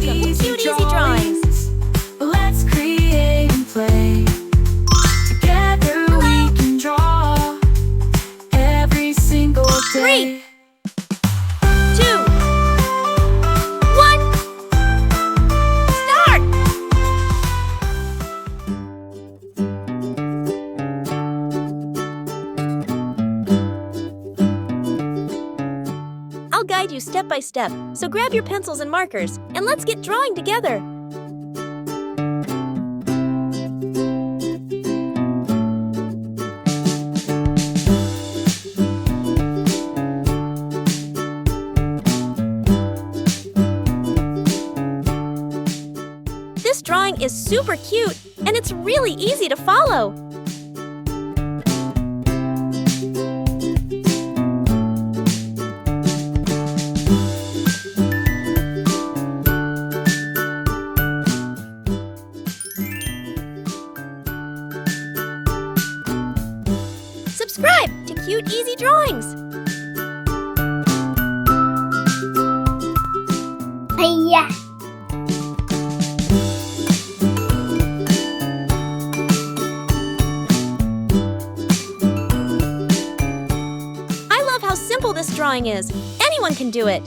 Welcome to Cute Easy Drawings. Let's create and play. Together we can draw every single day. 3, 2, 1, start! I'll guide you step by step, so grab your pencils and markers, and let's get drawing together. This drawing is super cute, and it's really easy to follow. Subscribe to Cute Easy Drawings. Hiya! I love how simple this drawing is. Anyone can do it.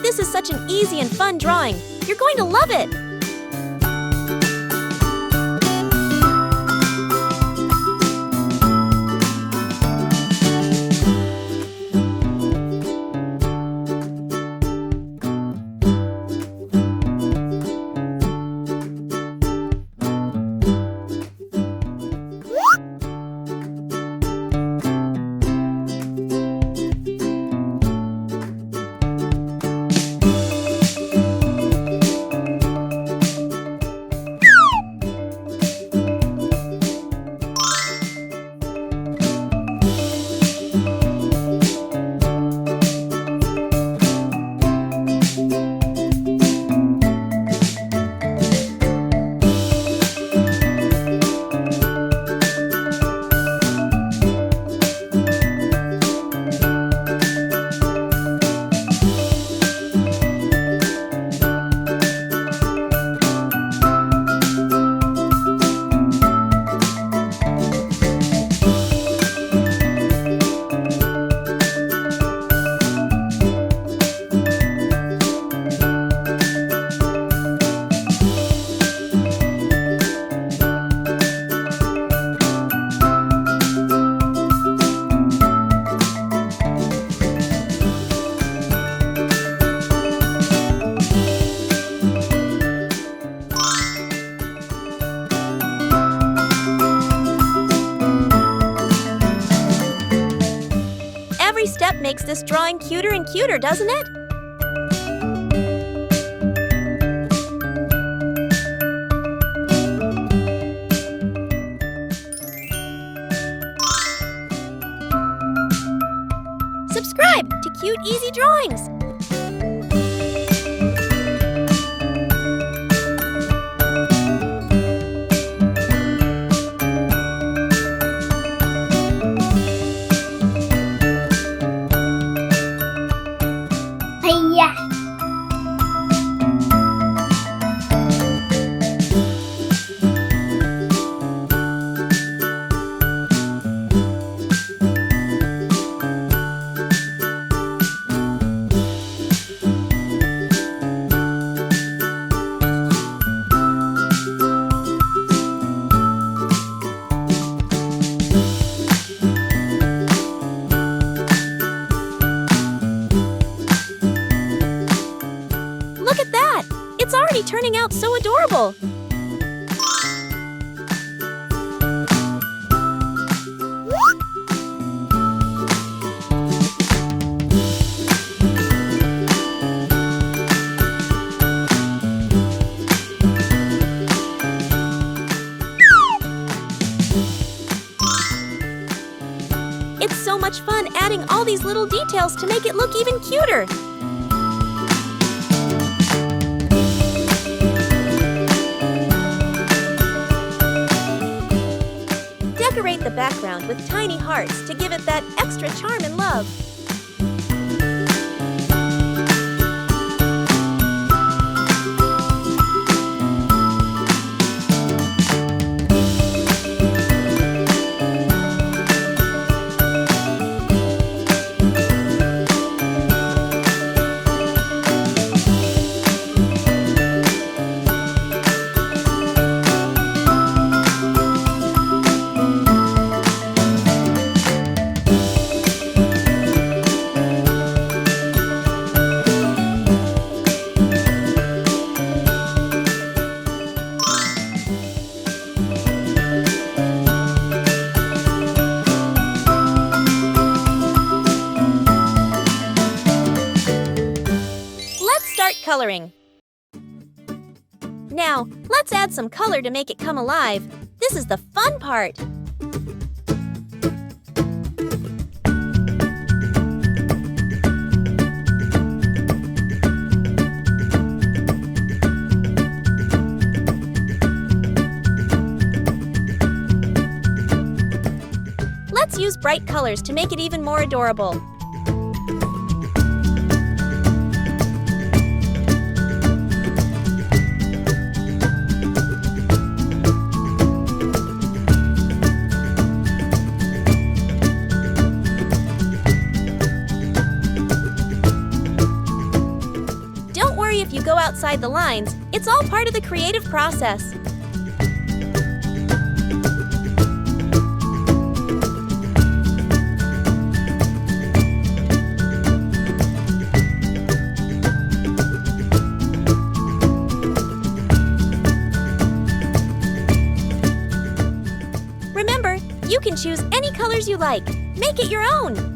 This is such an easy and fun drawing. You're going to love it. Every step makes this drawing cuter and cuter, doesn't it? Subscribe to Cute Easy Drawings. Hiya! Look at that! It's already turning out so adorable! It's so much fun adding all these little details to make it look even cuter. with tiny hearts to give it that extra charm and love. Coloring. Now, let's add some color to make it come alive. This is the fun part. Let's use bright colors to make it even more adorable. If you go outside the lines, it's all part of the creative process. Remember, you can choose any colors you like. Make it your own.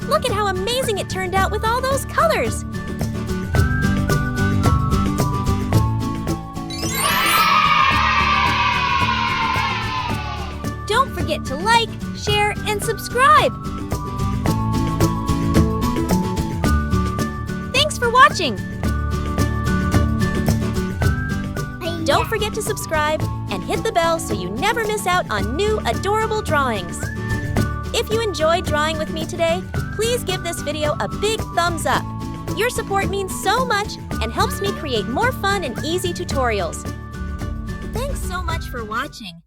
Look at how amazing it turned out with all those colors! Don't forget to like, share, and subscribe! Thanks for watching! Don't forget to subscribe and hit the bell so you never miss out on new adorable drawings. If you enjoyed drawing with me today, please give this video a big thumbs up. Your support means so much and helps me create more fun and easy tutorials. Thanks so much for watching.